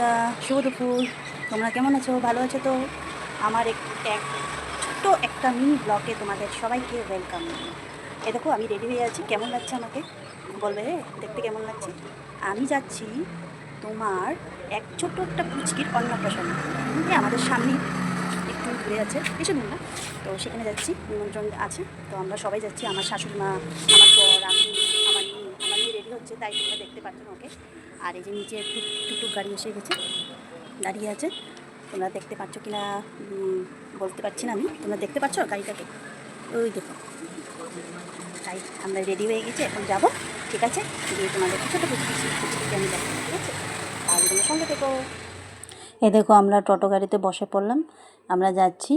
বন্ধুরা, শুভ দুপুর। তোমরা কেমন আছো? ভালো আছো তো? আমার ছোট্ট একটা মিনি ব্লগে তোমাদের সবাইকে ওয়েলকাম। এ দেখো আমি রেডি হয়ে আছি। কেমন লাগছে আমাকে বলবে রে, দেখতে কেমন লাগছে? আমি যাচ্ছি তোমার ছোট্ট একটা পুচকির অন্নপ্রাশনে। আমাদের সামনে একটু দূরে আছে, বেশি দূর না। তো সেখানে যাচ্ছি, নিমন্ত্রণ আছে। তো আমরা সবাই যাচ্ছি, আমার শাশুড়ি মা, আমার বর, আমি, আমার মেয়ে রেডি হচ্ছে, তাই তোমরা দেখতে পাচ্ছ না ওকে। আর এই যে নিচে একটু টুকটুক গাড়ি এসে গেছে, দাঁড়িয়ে আছে। তোমরা দেখতে পাচ্ছ কি না বলতে পারছি না আমি। তোমরা দেখতে পাচ্ছ গাড়িটাকে? ওই দেখো। তাই আমরা রেডি হয়ে গেছি, এখন যাব। ঠিক আছে, গিয়ে তোমাদের ছোটো পুচকিকে আমি দেখো। ঠিক আছে, তাহলে তোমার সঙ্গে থেকো। এ দেখো আমরা টোটো গাড়িতে বসে পড়লাম। আমরা যাচ্ছি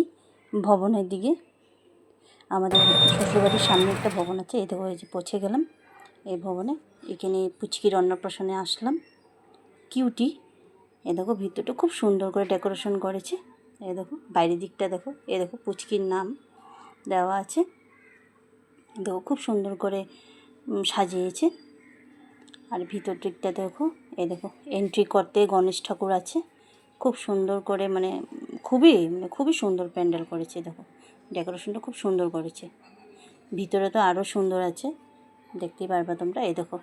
ভবনের দিকে। আমাদের শ্বশুরবাড়ির সামনে একটা ভবন আছে। এই দেখো, এই যে পৌঁছে গেলাম এই ভবনে। এখানে পুচকির অন্নপ্রাশনে আসলাম। কিউটি। এ দেখো ভিতরটা খুব সুন্দর করে ডেকোরেশন করেছে। এ দেখো বাইরের দিকটা দেখো। এ দেখো পুচকির নাম দেওয়া আছে। দেখো খুব সুন্দর করে সাজিয়েছে। আর ভিতর দিকটা দেখো। এ দেখো এন্ট্রি করতে গণেশ ঠাকুর আছে। খুব সুন্দর করে খুবই সুন্দর প্যান্ডেল করেছে। দেখো ডেকোরেশনটা খুব সুন্দর করেছে। ভিতরে তো আরও সুন্দর আছে, দেখতেই পারবা তোমরা। এই দেখো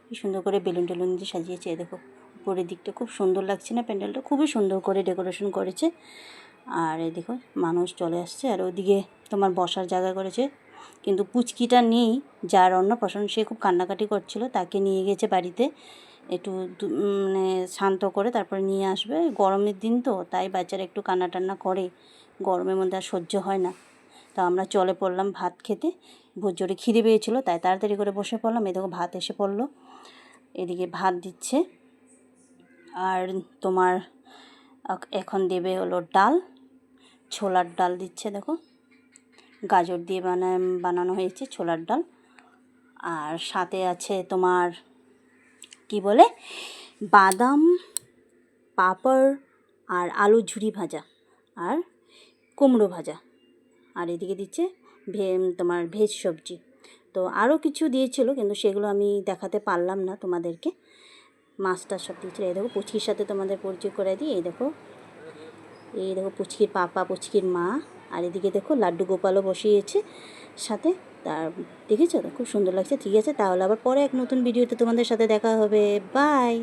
কি সুন্দর করে বেলুন টেলুন দিয়ে সাজিয়েছে। এই দেখো উপরের দিকটা খুব সুন্দর লাগছে না? প্যান্ডেলটা খুবই সুন্দর করে ডেকোরেশন করেছে। আর এই দেখো মানুষ চলে আসছে। আর ওদিকে তোমার বসার জায়গা করেছে, কিন্তু পুচকিটা নেই। যার অন্নপ্রাশন সে খুব কান্নাকাটি করছিল, তাকে নিয়ে গেছে বাড়িতে একটু মানে শান্ত করে তারপরে নিয়ে আসবে। গরমের দিন তো, তাই বাচ্চারা একটু কান্না টান্না করে, গরমের মধ্যে আর সহ্য হয় না। তো আমরা চলে পড়লাম ভাত খেতে। ভোর জোরে খিদে পেয়েছিলো, তাই তাড়াতাড়ি করে বসে পড়লাম। এই দেখো ভাত এসে পড়লো। এদিকে ভাত দিচ্ছে। আর তোমার এখন দেবে হলো ডাল, ছোলার ডাল দিচ্ছে। দেখো গাজর দিয়ে বানানো হয়েছে ছোলার ডাল। আর সাথে আছে তোমার কি বলে বাদাম, পাঁপড়, আর আলু ঝুরি ভাজা, আর কুমড়ো ভাজা। আর এদিকে দিচ্ছে তোমার ভেজ সবজি। তো আরও কিছু দিয়েছিল, কিন্তু সেগুলো আমি দেখাতে পারলাম না তোমাদেরকে। মাছটা সব দিয়েছিল। এই দেখো পুচকির সাথে তোমাদের পরিচয় করে দিই। এই দেখো পুচকির পাপা, পুচকির মা। আর এদিকে দেখো লাড্ডু গোপালও বসিয়েছে সাথে। তার দেখেছো তো, খুব সুন্দর লাগছে। ঠিক আছে, তাহলে আবার পরে এক নতুন ভিডিওতে তোমাদের সাথে দেখা হবে। বাই।